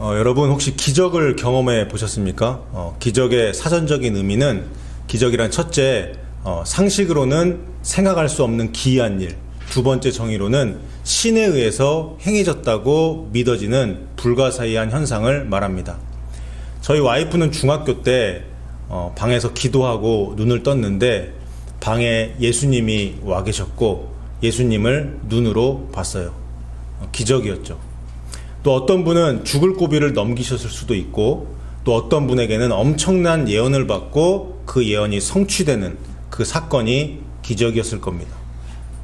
여러분 혹시 기적을 경험해 보셨습니까? 기적의 사전적인 의미는 기적이란 첫째, 상식으로는 생각할 수 없는 기이한 일. 두 번째 정의로는 신에 의해서 행해졌다고 믿어지는 불가사의한 현상을 말합니다. 저희 와이프는 중학교 때 방에서 기도하고 눈을 떴는데 방에 예수님이 와 계셨고 예수님을 눈으로 봤어요. 기적이었죠. 또 어떤 분은 죽을 고비를 넘기셨을 수도 있고 또 어떤 분에게는 엄청난 예언을 받고 그 예언이 성취되는 그 사건이 기적이었을 겁니다.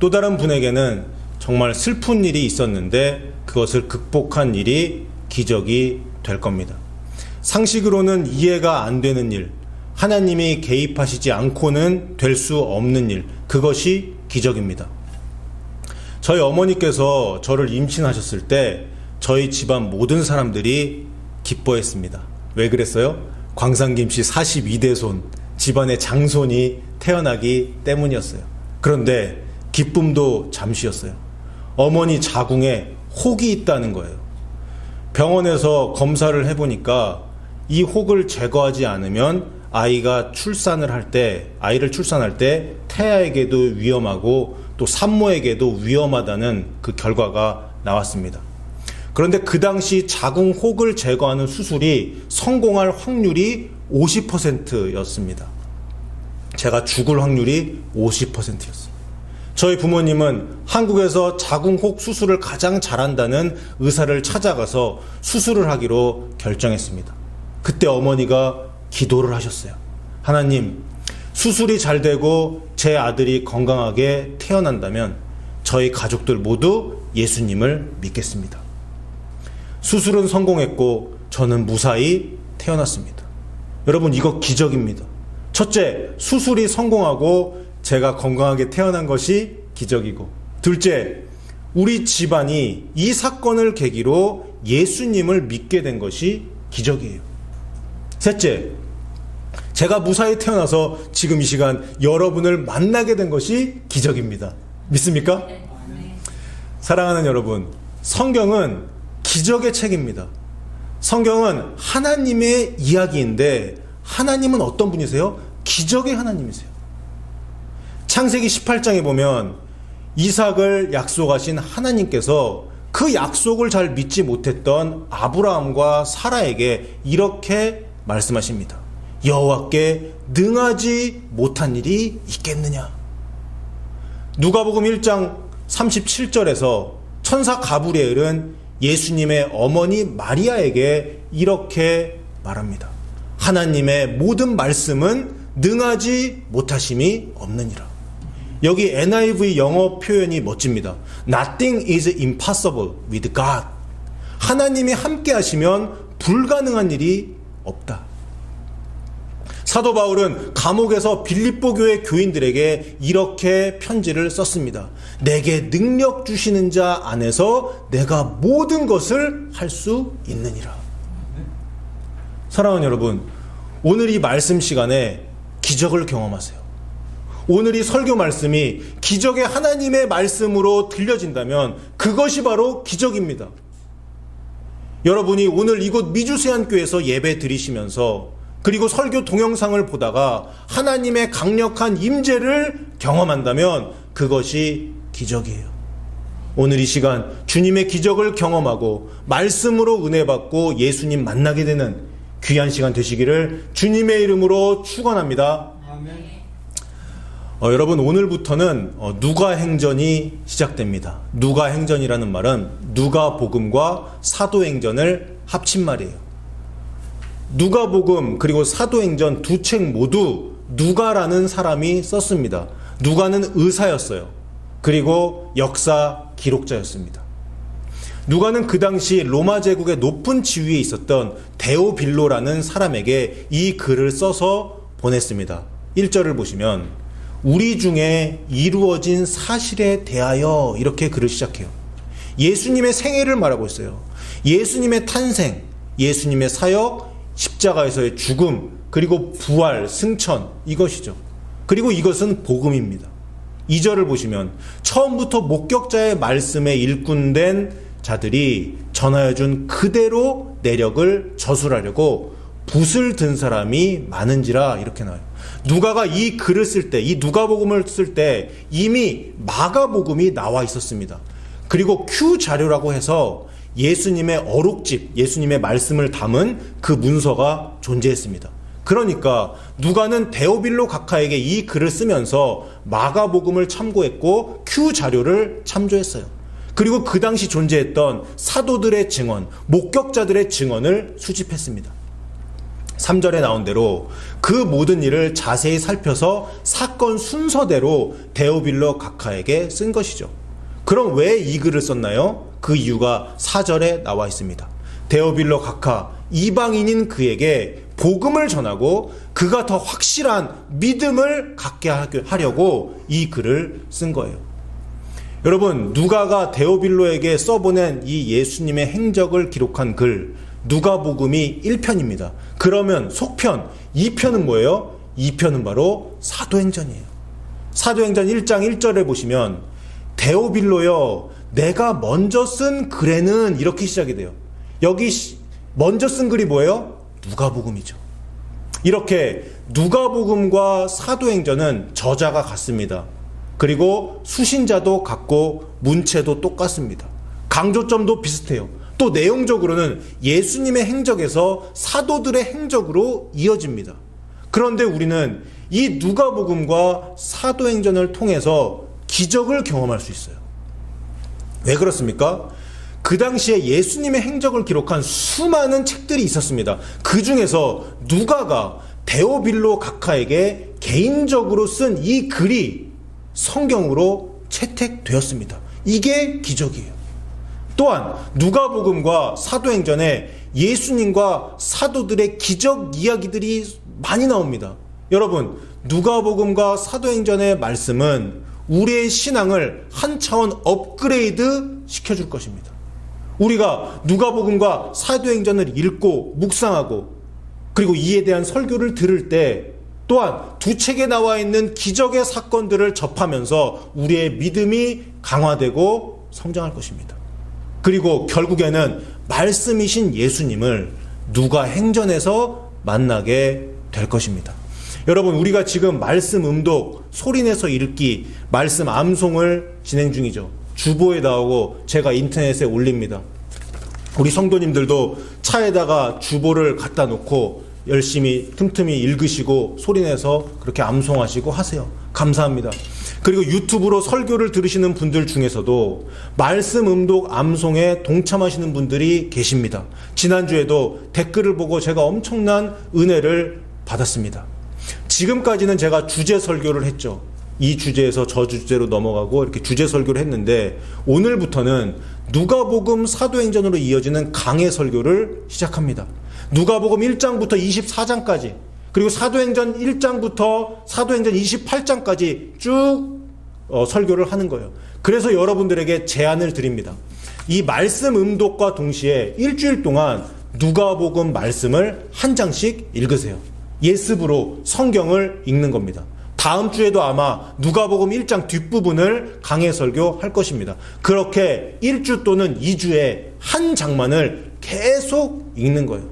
또 다른 분에게는 정말 슬픈 일이 있었는데 그것을 극복한 일이 기적이 될 겁니다. 상식으로는 이해가 안 되는 일, 하나님이 개입하시지 않고는 될 수 없는 일, 그것이 기적입니다. 저희 어머니께서 저를 임신하셨을 때 저희 집안 모든 사람들이 기뻐했습니다. 왜 그랬어요? 광산김씨 42대 손, 집안의 장손이 태어나기 때문이었어요. 그런데 기쁨도 잠시였어요. 어머니 자궁에 혹이 있다는 거예요. 병원에서 검사를 해보니까 이 혹을 제거하지 않으면 아이를 출산할 때 태아에게도 위험하고 또 산모에게도 위험하다는 그 결과가 나왔습니다. 그런데 그 당시 자궁 혹을 제거하는 수술이 성공할 확률이 50%였습니다. 제가 죽을 확률이 50%였어요. 저희 부모님은 한국에서 자궁 혹 수술을 가장 잘한다는 의사를 찾아가서 수술을 하기로 결정했습니다. 그때 어머니가 기도를 하셨어요. 하나님, 수술이 잘 되고 제 아들이 건강하게 태어난다면 저희 가족들 모두 예수님을 믿겠습니다. 수술은 성공했고 저는 무사히 태어났습니다. 여러분, 이거 기적입니다. 첫째, 수술이 성공하고 제가 건강하게 태어난 것이 기적이고, 둘째, 우리 집안이 이 사건을 계기로 예수님을 믿게 된 것이 기적이에요. 셋째, 제가 무사히 태어나서 지금 이 시간 여러분을 만나게 된 것이 기적입니다. 믿습니까? 사랑하는 여러분, 성경은 기적의 책입니다. 성경은 하나님의 이야기인데 하나님은 어떤 분이세요? 기적의 하나님이세요. 창세기 18장에 보면 이삭을 약속하신 하나님께서 그 약속을 잘 믿지 못했던 아브라함과 사라에게 이렇게 말씀하십니다. 여호와께 능하지 못한 일이 있겠느냐. 누가복음 1장 37절에서 천사 가브리엘은 예수님의 어머니 마리아에게 이렇게 말합니다. 하나님의 모든 말씀은 능하지 못하심이 없느니라. 여기 NIV 영어 표현이 멋집니다. Nothing is impossible with God. 하나님이 함께 하시면 불가능한 일이 없다. 사도 바울은 감옥에서 빌립보 교회 교인들에게 이렇게 편지를 썼습니다. 내게 능력 주시는 자 안에서 내가 모든 것을 할 수 있느니라. 사랑하는 여러분, 오늘 이 말씀 시간에 기적을 경험하세요. 오늘 이 설교 말씀이 기적의 하나님의 말씀으로 들려진다면 그것이 바로 기적입니다. 여러분이 오늘 이곳 미주세안교회에서 예배 드리시면서 그리고 설교 동영상을 보다가 하나님의 강력한 임재를 경험한다면 그것이 기적이에요. 오늘 이 시간 주님의 기적을 경험하고 말씀으로 은혜 받고 예수님 만나게 되는 귀한 시간 되시기를 주님의 이름으로 축원합니다. 아멘. 여러분, 오늘부터는 누가행전이 시작됩니다. 누가행전이라는 말은 누가복음과 사도행전을 합친 말이에요. 누가복음 그리고 사도행전 두 책 모두 누가라는 사람이 썼습니다. 누가는 의사였어요. 그리고 역사 기록자였습니다. 누가는 그 당시 로마 제국의 높은 지위에 있었던 데오빌로라는 사람에게 이 글을 써서 보냈습니다. 1절을 보시면 우리 중에 이루어진 사실에 대하여 이렇게 글을 시작해요. 예수님의 생애를 말하고 있어요. 예수님의 탄생, 예수님의 사역, 십자가에서의 죽음, 그리고 부활, 승천, 이것이죠. 그리고 이것은 복음입니다. 2절을 보시면 처음부터 목격자의 말씀에 일꾼된 자들이 전하여준 그대로 내력을 저술하려고 붓을 든 사람이 많은지라 이렇게 나와요. 누가가 이 글을 쓸 때, 이 누가복음을 쓸 때 이미 마가복음이 나와 있었습니다. 그리고 Q 자료라고 해서 예수님의 어록집, 예수님의 말씀을 담은 그 문서가 존재했습니다. 그러니까 누가는 데오빌로 각하에게 이 글을 쓰면서 마가복음을 참고했고 Q 자료를 참조했어요. 그리고 그 당시 존재했던 사도들의 증언, 목격자들의 증언을 수집했습니다. 3절에 나온 대로 그 모든 일을 자세히 살펴서 사건 순서대로 데오빌로 각하에게 쓴 것이죠. 그럼 왜 이 글을 썼나요? 그 이유가 4절에 나와 있습니다. 데오빌로 각하, 이방인인 그에게 복음을 전하고 그가 더 확실한 믿음을 갖게 하려고 이 글을 쓴 거예요. 여러분, 누가가 데오빌로에게 써보낸 이 예수님의 행적을 기록한 글, 누가복음이 1편입니다. 그러면 속편 2편은 뭐예요? 2편은 바로 사도행전이에요. 사도행전 1장 1절에 보시면 데오빌로여, 내가 먼저 쓴 글에는 이렇게 시작이 돼요. 여기 먼저 쓴 글이 뭐예요? 누가복음이죠. 이렇게 누가복음과 사도행전은 저자가 같습니다. 그리고 수신자도 같고 문체도 똑같습니다. 강조점도 비슷해요. 또 내용적으로는 예수님의 행적에서 사도들의 행적으로 이어집니다. 그런데 우리는 이 누가복음과 사도행전을 통해서 기적을 경험할 수 있어요. 왜 그렇습니까? 그 당시에 예수님의 행적을 기록한 수많은 책들이 있었습니다. 그 중에서 누가가 데오빌로 각하에게 개인적으로 쓴 이 글이 성경으로 채택되었습니다. 이게 기적이에요. 또한 누가복음과 사도행전에 예수님과 사도들의 기적 이야기들이 많이 나옵니다. 여러분, 누가복음과 사도행전의 말씀은 우리의 신앙을 한 차원 업그레이드 시켜줄 것입니다. 우리가 누가복음과 사도행전을 읽고 묵상하고 그리고 이에 대한 설교를 들을 때 또한 두 책에 나와 있는 기적의 사건들을 접하면서 우리의 믿음이 강화되고 성장할 것입니다. 그리고 결국에는 말씀이신 예수님을 누가 행전에서 만나게 될 것입니다. 여러분, 우리가 지금 말씀 음독, 소리내서 읽기, 말씀 암송을 진행 중이죠. 주보에 나오고 제가 인터넷에 올립니다. 우리 성도님들도 차에다가 주보를 갖다 놓고 열심히 틈틈이 읽으시고 소리내서 그렇게 암송하시고 하세요. 감사합니다. 그리고 유튜브로 설교를 들으시는 분들 중에서도 말씀 음독 암송에 동참하시는 분들이 계십니다. 지난주에도 댓글을 보고 제가 엄청난 은혜를 받았습니다. 지금까지는 제가 주제 설교를 했죠. 이 주제에서 저 주제로 넘어가고 이렇게 주제 설교를 했는데 사도행전으로 누가복음 사도행전으로 이어지는 강해 설교를 시작합니다. 누가복음 1장부터 24장까지 그리고 사도행전 1장부터 사도행전 28장까지 쭉 설교를 하는 거예요. 그래서 여러분들에게 제안을 드립니다. 이 말씀 음독과 동시에 일주일 동안 누가복음 말씀을 한 장씩 읽으세요. 예습으로 성경을 읽는 겁니다. 다음 주에도 아마 누가복음 1장 뒷부분을 강해 설교할 것입니다. 그렇게 1주 또는 2주에 한 장만을 계속 읽는 거예요.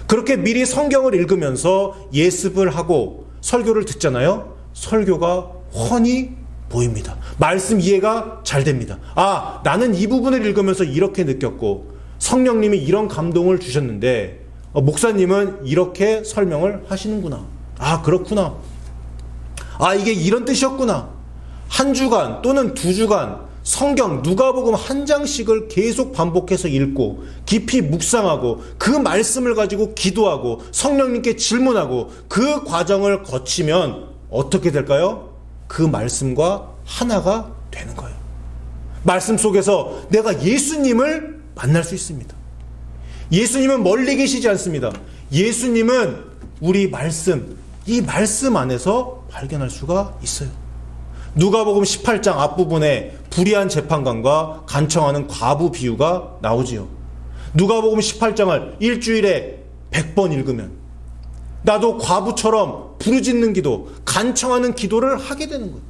그렇게 미리 성경을 읽으면서 예습을 하고 설교를 듣잖아요. 설교가 훤히 보입니다. 말씀 이해가 잘 됩니다. 아, 나는 이 부분을 읽으면서 이렇게 느꼈고 성령님이 이런 감동을 주셨는데 목사님은 이렇게 설명을 하시는구나. 아, 그렇구나. 아, 이게 이런 뜻이었구나. 한 주간 또는 두 주간 성경 누가복음 한 장씩을 계속 반복해서 읽고 깊이 묵상하고 그 말씀을 가지고 기도하고 성령님께 질문하고 그 과정을 거치면 어떻게 될까요? 그 말씀과 하나가 되는 거예요. 말씀 속에서 내가 예수님을 만날 수 있습니다. 예수님은 멀리 계시지 않습니다. 예수님은 우리 말씀, 이 말씀 안에서 발견할 수가 있어요. 누가복음 18장 앞부분에 불의한 재판관과 간청하는 과부 비유가 나오지요. 누가복음 18장을 일주일에 100번 읽으면 나도 과부처럼 부르짖는 기도, 간청하는 기도를 하게 되는 거예요.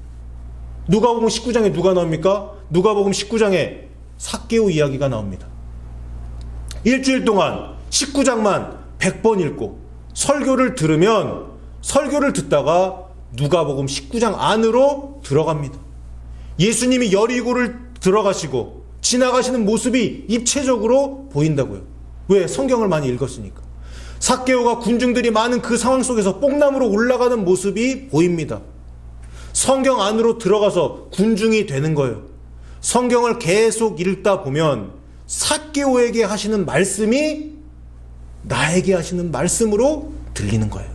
누가복음 19장에 누가 나옵니까? 누가복음 19장에 삭개오 이야기가 나옵니다. 일주일 동안 19장만 100번 읽고 설교를 들으면 설교를 듣다가 누가복음 19장 안으로 들어갑니다. 예수님이 여리고를 들어가시고 지나가시는 모습이 입체적으로 보인다고요. 왜? 성경을 많이 읽었으니까. 삭개오가 군중들이 많은 그 상황 속에서 뽕나무로 올라가는 모습이 보입니다. 성경 안으로 들어가서 군중이 되는 거예요. 성경을 계속 읽다 보면 삭개오에게 하시는 말씀이 나에게 하시는 말씀으로 들리는 거예요.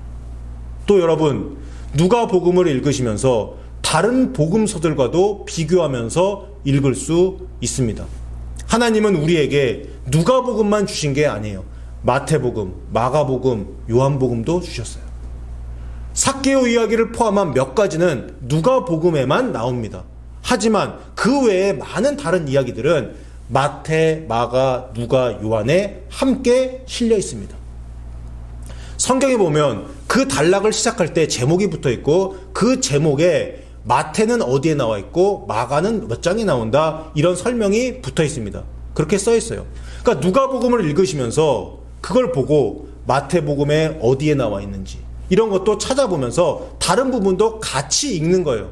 또 여러분, 누가복음을 읽으시면서 다른 복음서들과도 비교하면서 읽을 수 있습니다. 하나님은 우리에게 누가복음만 주신 게 아니에요. 마태복음, 마가복음, 요한복음도 주셨어요. 삭개오 이야기를 포함한 몇 가지는 누가복음에만 나옵니다. 하지만 그 외에 많은 다른 이야기들은 마태, 마가, 누가, 요한에 함께 실려 있습니다. 성경에 보면 그 단락을 시작할 때 제목이 붙어 있고 그 제목에 마태는 어디에 나와 있고 마가는 몇 장에 나온다, 이런 설명이 붙어 있습니다. 그렇게 써 있어요. 그러니까 누가복음을 읽으시면서 그걸 보고 마태복음에 어디에 나와 있는지 이런 것도 찾아보면서 다른 부분도 같이 읽는 거예요.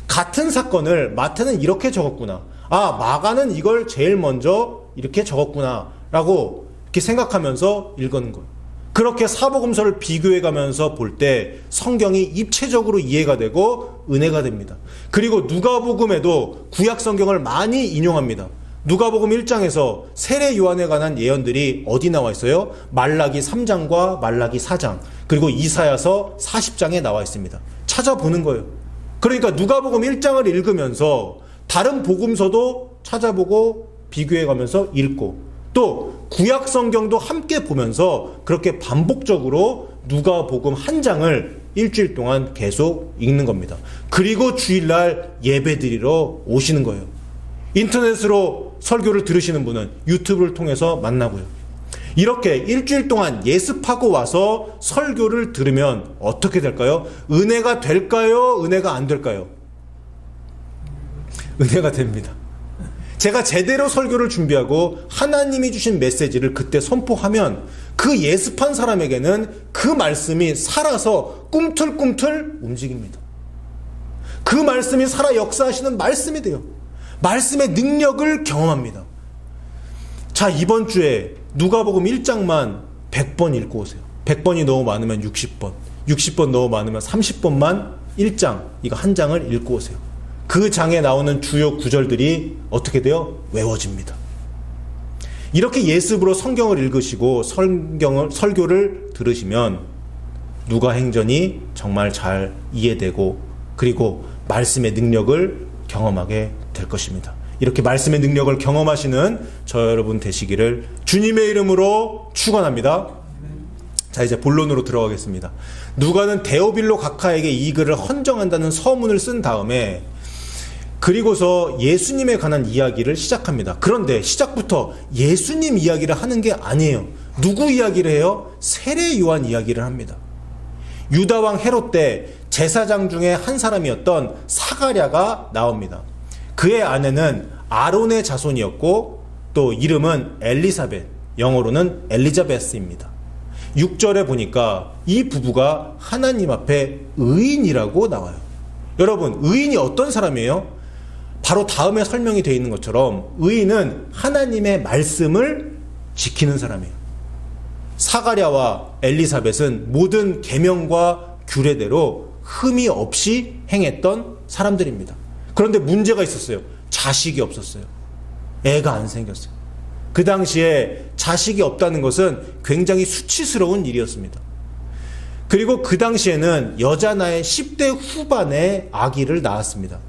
같은 사건을 마태는 이렇게 적었구나, 마가는 이걸 제일 먼저 이렇게 적었구나 라고 이렇게 생각하면서 읽는 거예요. 그렇게 사복음서를 비교해가면서 볼 때 성경이 입체적으로 이해가 되고 은혜가 됩니다. 그리고 누가복음에도 구약 성경을 많이 인용합니다. 누가복음 1장에서 세례 요한에 관한 예언들이 어디 나와 있어요? 말라기 3장과 말라기 4장, 그리고 이사야서 40장에 나와 있습니다. 찾아보는 거예요. 그러니까 누가복음 1장을 읽으면서 다른 복음서도 찾아보고 비교해가면서 읽고, 또 구약 성경도 함께 보면서 그렇게 반복적으로 누가복음 한 장을 일주일 동안 계속 읽는 겁니다. 그리고 주일날 예배드리러 오시는 거예요. 인터넷으로 설교를 들으시는 분은 유튜브를 통해서 만나고요. 이렇게 일주일 동안 예습하고 와서 설교를 들으면 어떻게 될까요? 은혜가 될까요? 은혜가 안 될까요? 은혜가 됩니다. 제가 제대로 설교를 준비하고 하나님이 주신 메시지를 그때 선포하면 그 예습한 사람에게는 그 말씀이 살아서 꿈틀꿈틀 움직입니다. 그 말씀이 살아 역사하시는 말씀이 돼요. 말씀의 능력을 경험합니다. 자, 이번 주에 누가복음 1장만 100번 읽고 오세요. 100번이 너무 많으면 60번, 60번 너무 많으면 30번만 1장, 이거 한 장을 읽고 오세요. 그 장에 나오는 주요 구절들이 어떻게 돼요? 외워집니다. 이렇게 예습으로 성경을 읽으시고 설교를 들으시면 누가행전이 정말 잘 이해되고 그리고 말씀의 능력을 경험하게 될 것입니다. 이렇게 말씀의 능력을 경험하시는 저 여러분 되시기를 주님의 이름으로 축원합니다. 자, 이제 본론으로 들어가겠습니다. 누가는 데오빌로 각하에게 이 글을 헌정한다는 서문을 쓴 다음에 그리고서 예수님에 관한 이야기를 시작합니다. 그런데 시작부터 예수님 이야기를 하는 게 아니에요. 누구 이야기를 해요? 세례 요한 이야기를 합니다. 유다왕 헤롯 때 제사장 중에 한 사람이었던 사가랴가 나옵니다. 그의 아내는 아론의 자손이었고 또 이름은 엘리사벳, 영어로는 엘리자베스입니다. 6절에 보니까 이 부부가 하나님 앞에 의인이라고 나와요. 여러분, 의인이 어떤 사람이에요? 바로 다음에 설명이 되어 있는 것처럼 의인은 하나님의 말씀을 지키는 사람이에요. 사가랴와 엘리사벳은 모든 계명과 규례대로 흠이 없이 행했던 사람들입니다. 그런데 문제가 있었어요. 자식이 없었어요. 애가 안 생겼어요. 그 당시에 자식이 없다는 것은 굉장히 수치스러운 일이었습니다. 그리고 그 당시에는 여자 나이 10대 후반에 아기를 낳았습니다.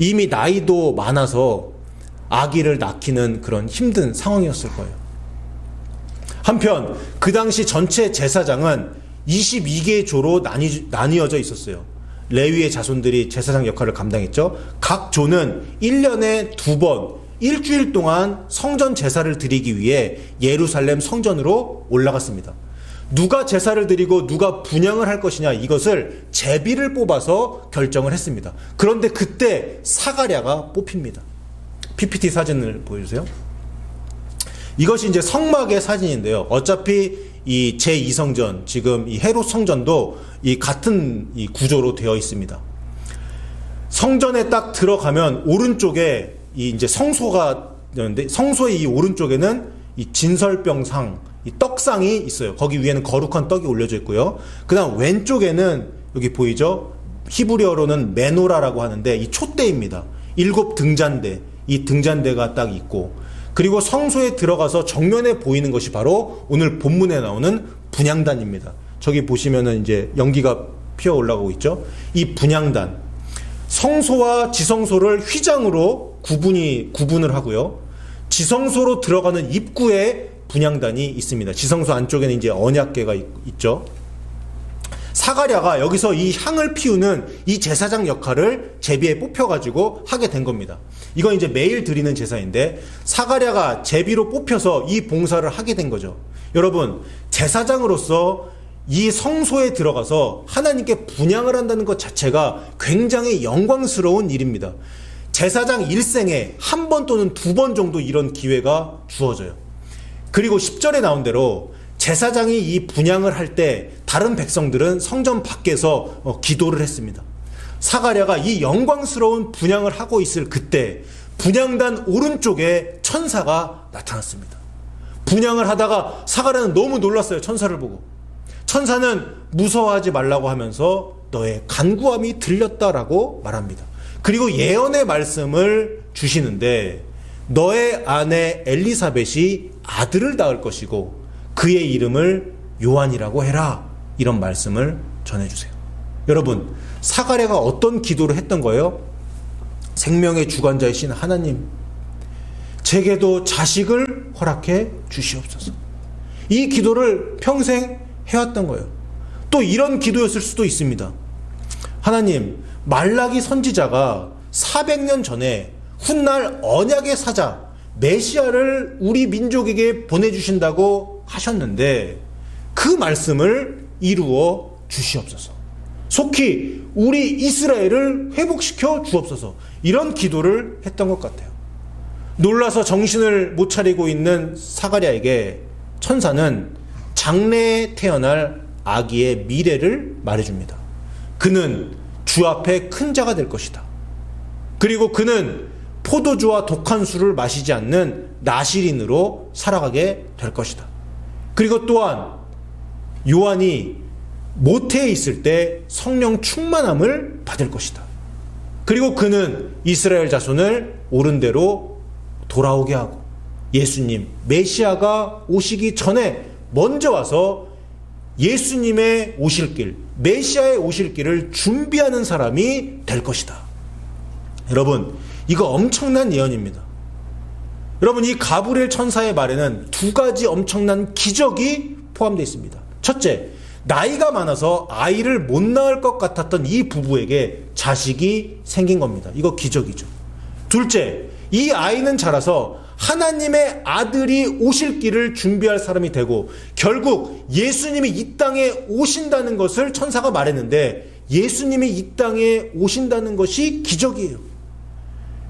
이미 나이도 많아서 아기를 낳기는 그런 힘든 상황이었을 거예요. 한편 그 당시 전체 제사장은 22개의 조로 나뉘어져 있었어요. 레위의 자손들이 제사장 역할을 감당했죠. 각 조는 1년에 2번 일주일 동안 성전 제사를 드리기 위해 예루살렘 성전으로 올라갔습니다. 누가 제사를 드리고 누가 분향을 할 것이냐, 이것을 제비를 뽑아서 결정을 했습니다. 그런데 그때 사가랴가 뽑힙니다. PPT 사진을 보여주세요. 이것이 이제 성막의 사진인데요. 어차피 이 제2성전, 지금 이 헤롯 성전도 이 같은 이 구조로 되어 있습니다. 성전에 딱 들어가면 오른쪽에 이 이제 성소가 있는데, 성소의 이 오른쪽에는 이 진설병상, 이 떡상이 있어요. 거기 위에는 거룩한 떡이 올려져 있고요. 그 다음 왼쪽에는 여기 보이죠? 히브리어로는 메노라라고 하는데 이 촛대입니다. 7 등잔대, 이 등잔대가 딱 있고, 그리고 성소에 들어가서 정면에 보이는 것이 바로 오늘 본문에 나오는 분향단입니다. 저기 보시면은 이제 연기가 피어 올라가고 있죠. 이 분향단, 성소와 지성소를 휘장으로 구분을 하고요. 지성소로 들어가는 입구에 분향단이 있습니다. 지성소 안쪽에는 이제 언약궤가 있죠. 사가랴가 여기서 이 향을 피우는 이 제사장 역할을 제비에 뽑혀가지고 하게 된 겁니다. 이건 이제 매일 드리는 제사인데 사가랴가 제비로 뽑혀서 이 봉사를 하게 된 거죠. 여러분, 제사장으로서 이 성소에 들어가서 하나님께 분향을 한다는 것 자체가 굉장히 영광스러운 일입니다. 제사장 일생에 한 번 또는 2번 정도 이런 기회가 주어져요. 그리고 10절에 나온 대로 제사장이 이 분향을 할 때 다른 백성들은 성전 밖에서 기도를 했습니다. 사가랴가 이 영광스러운 분향을 하고 있을 그때 분향단 오른쪽에 천사가 나타났습니다. 분향을 하다가 사가랴는 너무 놀랐어요. 천사를 보고. 천사는 무서워하지 말라고 하면서 너의 간구함이 들렸다라고 말합니다. 그리고 예언의 말씀을 주시는데 너의 아내 엘리사벳이 아들을 낳을 것이고 그의 이름을 요한이라고 해라, 이런 말씀을 전해주세요. 여러분, 사가랴가 어떤 기도를 했던 거예요? 생명의 주관자이신 하나님, 제게도 자식을 허락해 주시옵소서. 이 기도를 평생 해왔던 거예요. 또 이런 기도였을 수도 있습니다. 하나님, 말라기 선지자가 400년 전에 훗날 언약의 사자 메시아를 우리 민족에게 보내주신다고 하셨는데 그 말씀을 이루어 주시옵소서. 속히 우리 이스라엘을 회복시켜 주옵소서. 이런 기도를 했던 것 같아요. 놀라서 정신을 못 차리고 있는 사가랴에게 천사는 장래에 태어날 아기의 미래를 말해줍니다. 그는 주 앞에 큰 자가 될 것이다. 그리고 그는 포도주와 독한 술을 마시지 않는 나실인으로 살아가게 될 것이다. 그리고 또한 요한이 모태에 있을 때 성령 충만함을 받을 것이다. 그리고 그는 이스라엘 자손을 옳은 대로 돌아오게 하고 예수님, 메시아가 오시기 전에 먼저 와서 예수님의 오실 길, 메시아의 오실 길을 준비하는 사람이 될 것이다. 여러분, 이거 엄청난 예언입니다. 여러분, 이 가브리엘 천사의 말에는 2가지 엄청난 기적이 포함되어 있습니다. 첫째, 나이가 많아서 아이를 못 낳을 것 같았던 이 부부에게 자식이 생긴 겁니다. 이거 기적이죠. 둘째, 이 아이는 자라서 하나님의 아들이 오실 길을 준비할 사람이 되고 결국 예수님이 이 땅에 오신다는 것을 천사가 말했는데 예수님이 이 땅에 오신다는 것이 기적이에요.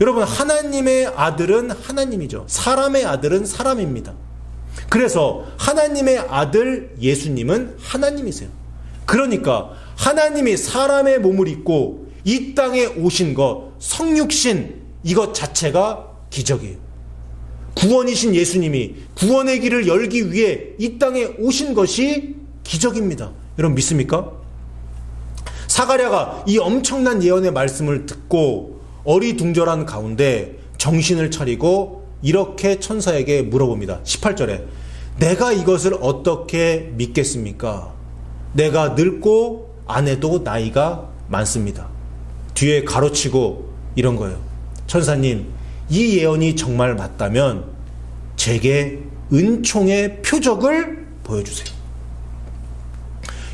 여러분, 하나님의 아들은 하나님이죠. 사람의 아들은 사람입니다. 그래서 하나님의 아들 예수님은 하나님이세요. 그러니까 하나님이 사람의 몸을 입고 이 땅에 오신 것, 성육신, 이것 자체가 기적이에요. 구원이신 예수님이 구원의 길을 열기 위해 이 땅에 오신 것이 기적입니다. 여러분, 믿습니까? 사가랴가 이 엄청난 예언의 말씀을 듣고 어리둥절한 가운데 정신을 차리고 이렇게 천사에게 물어봅니다. 18절에 내가 이것을 어떻게 믿겠습니까? 내가 늙고 아내도 나이가 많습니다. 뒤에 가로치고 이런 거예요. 천사님, 이 예언이 정말 맞다면 제게 은총의 표적을 보여주세요.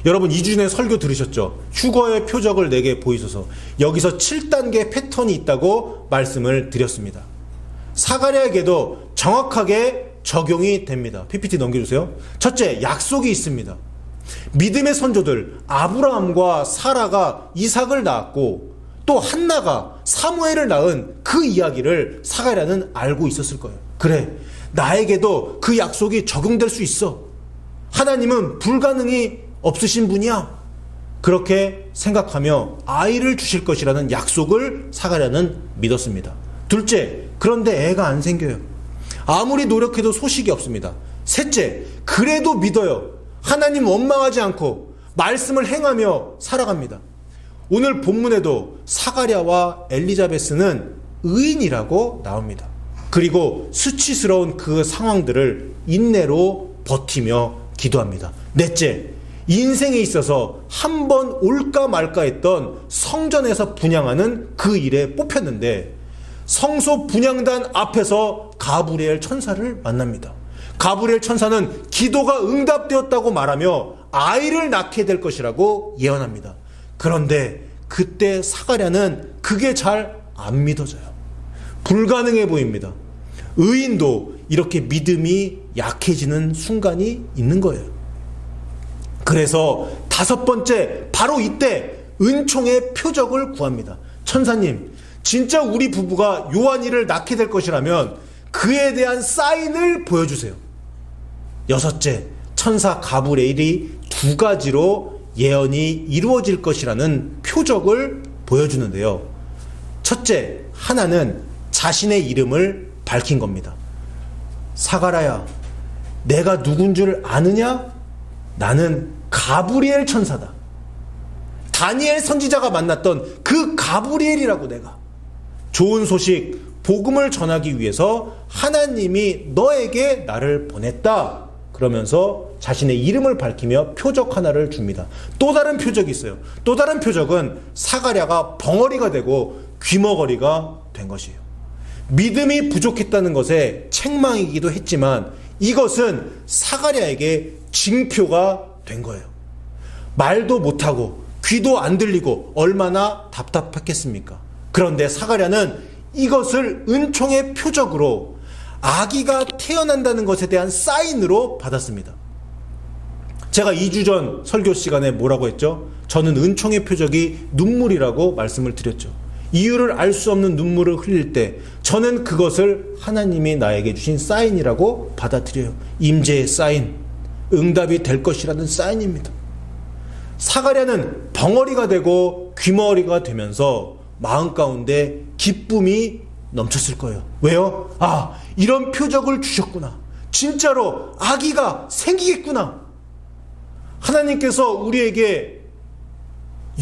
여러분, 2주 전에 설교 들으셨죠? 휴거의 표적을 내게 보이소서. 여기서 7단계 패턴이 있다고 말씀을 드렸습니다. 사가랴에게도 정확하게 적용이 됩니다. PPT 넘겨주세요. 첫째, 약속이 있습니다. 믿음의 선조들 아브라함과 사라가 이삭을 낳았고 또 한나가 사무엘을 낳은 그 이야기를 사가랴는 알고 있었을 거예요. 그래, 나에게도 그 약속이 적용될 수 있어. 하나님은 불가능이 없으신 분이야. 그렇게 생각하며 아이를 주실 것이라는 약속을 사가랴는 믿었습니다. 둘째, 그런데 애가 안 생겨요. 아무리 노력해도 소식이 없습니다. 셋째, 그래도 믿어요. 하나님 원망하지 않고 말씀을 행하며 살아갑니다. 오늘 본문에도 사가랴와 엘리자베스는 의인이라고 나옵니다. 그리고 수치스러운 그 상황들을 인내로 버티며 기도합니다. 넷째, 인생에 있어서 한 번 올까 말까 했던 성전에서 분향하는 그 일에 뽑혔는데 성소 분향단 앞에서 가브리엘 천사를 만납니다. 가브리엘 천사는 기도가 응답되었다고 말하며 아이를 낳게 될 것이라고 예언합니다. 그런데 그때 사가랴는 그게 잘 안 믿어져요. 불가능해 보입니다. 의인도 이렇게 믿음이 약해지는 순간이 있는 거예요. 그래서 다섯 번째, 바로 이때 은총의 표적을 구합니다. 천사님, 진짜 우리 부부가 요한이를 낳게 될 것이라면 그에 대한 사인을 보여주세요. 여섯째, 천사 가브리엘이 두 가지로 예언이 이루어질 것이라는 표적을 보여주는데요. 첫째, 하나는 자신의 이름을 밝힌 겁니다. 사가랴야, 내가 누군 줄 아느냐? 나는 가브리엘 천사다. 다니엘 선지자가 만났던 그 가브리엘이라고. 내가 좋은 소식, 복음을 전하기 위해서 하나님이 너에게 나를 보냈다. 그러면서 자신의 이름을 밝히며 표적 하나를 줍니다. 또 다른 표적이 있어요. 또 다른 표적은 사가랴가 벙어리가 되고 귀머거리가 된 것이에요. 믿음이 부족했다는 것에 책망이기도 했지만 이것은 사가랴에게 징표가 된 거예요. 말도 못하고 귀도 안 들리고 얼마나 답답했겠습니까? 그런데 사가랴는 이것을 은총의 표적으로 아기가 태어난다는 것에 대한 사인으로 받았습니다. 제가 2주 전 설교 시간에 뭐라고 했죠? 저는 은총의 표적이 눈물이라고 말씀을 드렸죠. 이유를 알 수 없는 눈물을 흘릴 때 저는 그것을 하나님이 나에게 주신 사인이라고 받아들여요. 임재의 사인, 응답이 될 것이라는 사인입니다. 사가랴는 벙어리가 되고 귀머거리가 되면서 마음 가운데 기쁨이 넘쳤을 거예요. 왜요? 아, 이런 표적을 주셨구나. 진짜로 아기가 생기겠구나. 하나님께서 우리에게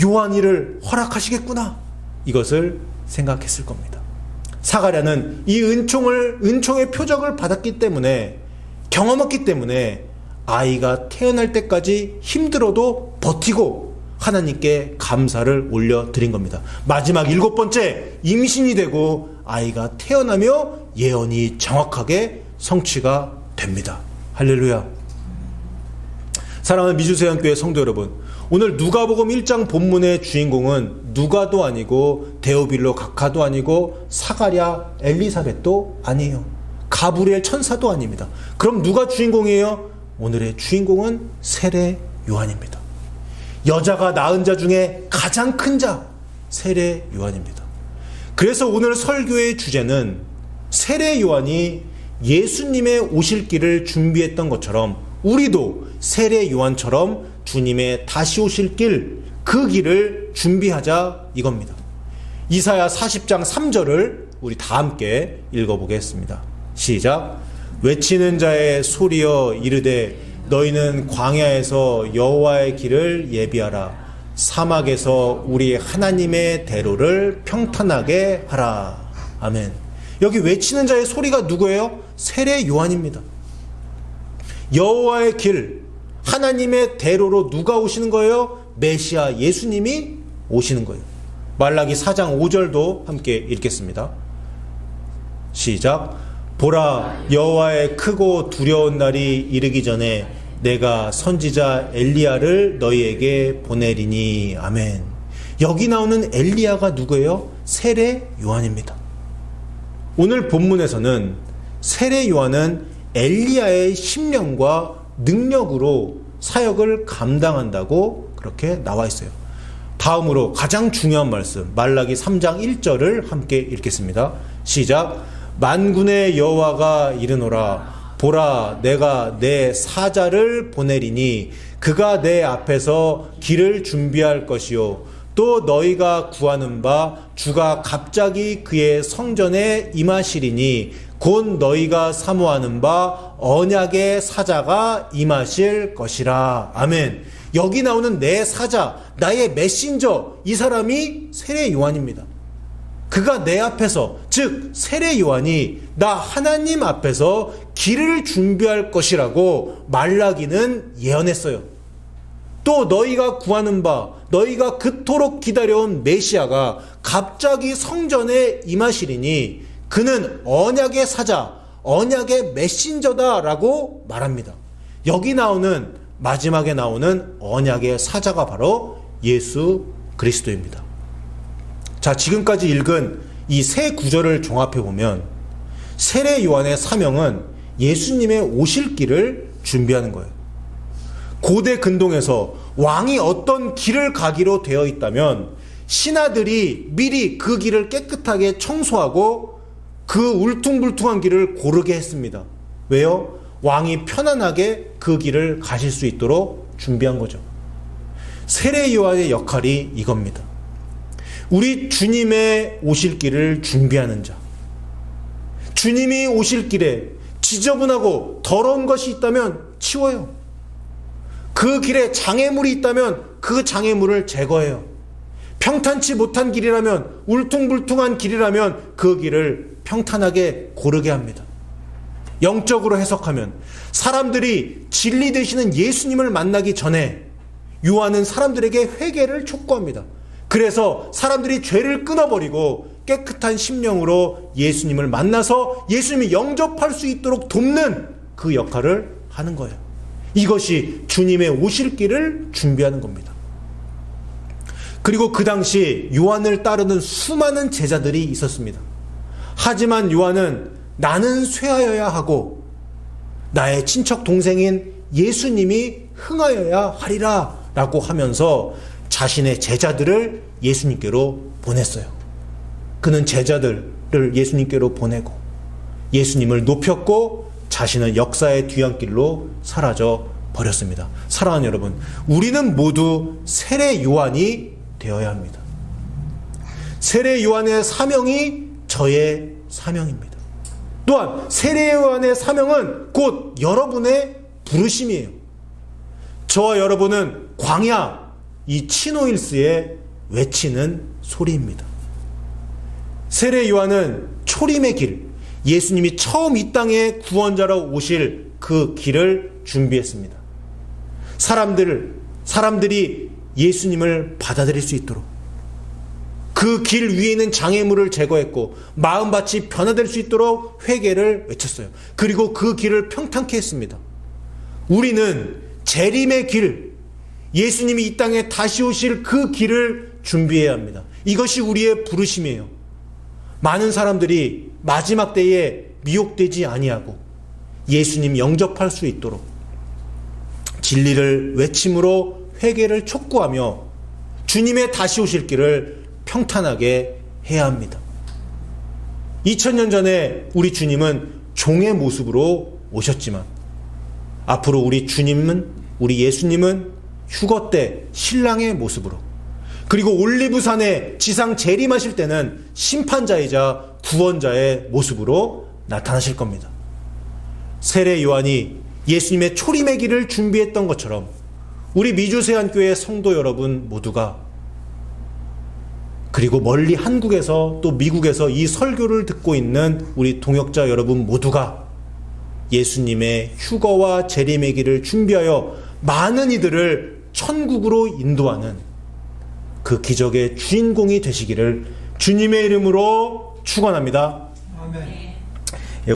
요한이를 허락하시겠구나. 이것을 생각했을 겁니다. 사가랴는 이 은총의 표적을 받았기 때문에, 경험했기 때문에 아이가 태어날 때까지 힘들어도 버티고 하나님께 감사를 올려드린 겁니다. 마지막 7번째, 임신이 되고 아이가 태어나며 예언이 정확하게 성취가 됩니다. 할렐루야. 사랑하는 미주세연교회 성도 여러분, 오늘 누가복음 1장 본문의 주인공은 누가도 아니고 데오빌로 각하도 아니고 사가랴 엘리사벳도 아니에요. 가브리엘 천사도 아닙니다. 그럼 누가 주인공이에요? 오늘의 주인공은 세례 요한입니다. 여자가 낳은 자 중에 가장 큰 자, 세례 요한입니다. 그래서 오늘 설교의 주제는 세례 요한이 예수님의 오실 길을 준비했던 것처럼 우리도 세례 요한처럼 주님의 다시 오실 길, 그 길을 준비하자 이겁니다. 이사야 40장 3절을 우리 다 함께 읽어보겠습니다. 시작. 외치는 자의 소리여 이르되 너희는 광야에서 여호와의 길을 예비하라. 사막에서 우리 하나님의 대로를 평탄하게 하라. 아멘. 여기 외치는 자의 소리가 누구예요? 세례 요한입니다. 여호와의 길, 하나님의 대로로 누가 오시는 거예요? 메시아 예수님이 오시는 거예요. 말라기 4장 5절도 함께 읽겠습니다. 시작. 보라, 여호와의 크고 두려운 날이 이르기 전에 내가 선지자 엘리야를 너희에게 보내리니. 아멘. 여기 나오는 엘리야가 누구예요? 세례 요한입니다. 오늘 본문에서는 세례 요한은 엘리야의 심령과 능력으로 사역을 감당한다고 그렇게 나와 있어요. 다음으로 가장 중요한 말씀, 말라기 3장 1절을 함께 읽겠습니다. 시작. 만군의 여호와가 이르노라. 보라, 내가 내 사자를 보내리니 그가 내 앞에서 길을 준비할 것이요 또 너희가 구하는 바 주가 갑자기 그의 성전에 임하시리니 곧 너희가 사모하는 바 언약의 사자가 임하실 것이라. 아멘. 여기 나오는 내 사자, 나의 메신저, 이 사람이 세례 요한입니다. 그가 내 앞에서, 즉 세례 요한이 나 하나님 앞에서 길을 준비할 것이라고 말라기는 예언했어요. 또 너희가 구하는 바, 너희가 그토록 기다려온 메시아가 갑자기 성전에 임하시리니 그는 언약의 사자, 언약의 메신저다라고 말합니다. 여기 나오는, 마지막에 나오는 언약의 사자가 바로 예수 그리스도입니다. 자, 지금까지 읽은 이 세 구절을 종합해보면 세례 요한의 사명은 예수님의 오실 길을 준비하는 거예요. 고대 근동에서 왕이 어떤 길을 가기로 되어 있다면 신하들이 미리 그 길을 깨끗하게 청소하고 그 울퉁불퉁한 길을 고르게 했습니다. 왜요? 왕이 편안하게 그 길을 가실 수 있도록 준비한 거죠. 세례 요한의 역할이 이겁니다. 우리 주님의 오실 길을 준비하는 자. 주님이 오실 길에 지저분하고 더러운 것이 있다면 치워요. 그 길에 장애물이 있다면 그 장애물을 제거해요. 평탄치 못한 길이라면, 울퉁불퉁한 길이라면 그 길을 평탄하게 고르게 합니다. 영적으로 해석하면 사람들이 진리 되시는 예수님을 만나기 전에 요한은 사람들에게 회개를 촉구합니다. 그래서 사람들이 죄를 끊어버리고 깨끗한 심령으로 예수님을 만나서 예수님이 영접할 수 있도록 돕는 그 역할을 하는 거예요. 이것이 주님의 오실 길을 준비하는 겁니다. 그리고 그 당시 요한을 따르는 수많은 제자들이 있었습니다. 하지만 요한은 나는 쇠하여야 하고 나의 친척 동생인 예수님이 흥하여야 하리라 라고 하면서 자신의 제자들을 예수님께로 보냈어요. 그는 제자들을 예수님께로 보내고 예수님을 높였고 자신은 역사의 뒤안길로 사라져 버렸습니다. 사랑하는 여러분, 우리는 모두 세례 요한이 되어야 합니다. 세례 요한의 사명이 저의 사명입니다. 또한 세례 요한의 사명은 곧 여러분의 부르심이에요. 저와 여러분은 광야, 이 치노일스에 외치는 소리입니다. 세례 요한은 초림의 길, 예수님이 처음 이 땅에 구원자로 오실 그 길을 준비했습니다. 사람들이 예수님을 받아들일 수 있도록 그 길 위에 있는 장애물을 제거했고 마음밭이 변화될 수 있도록 회개를 외쳤어요. 그리고 그 길을 평탄케 했습니다. 우리는 재림의 길, 예수님이 이 땅에 다시 오실 그 길을 준비해야 합니다. 이것이 우리의 부르심이에요. 많은 사람들이 마지막 때에 미혹되지 아니하고 예수님 영접할 수 있도록 진리를 외침으로 회개를 촉구하며 주님의 다시 오실 길을 평탄하게 해야 합니다. 2000년 전에 우리 주님은 종의 모습으로 오셨지만 앞으로 우리 예수님은 휴거 때 신랑의 모습으로, 그리고 올리브산에 지상 재림하실 때는 심판자이자 구원자의 모습으로 나타나실 겁니다. 세례 요한이 예수님의 초림의 길을 준비했던 것처럼 우리 미주세안교회 성도 여러분 모두가, 그리고 멀리 한국에서 또 미국에서 이 설교를 듣고 있는 우리 동역자 여러분 모두가 예수님의 휴거와 재림의 길을 준비하여 많은 이들을 천국으로 인도하는 그 기적의 주인공이 되시기를 주님의 이름으로 축원합니다. 아멘.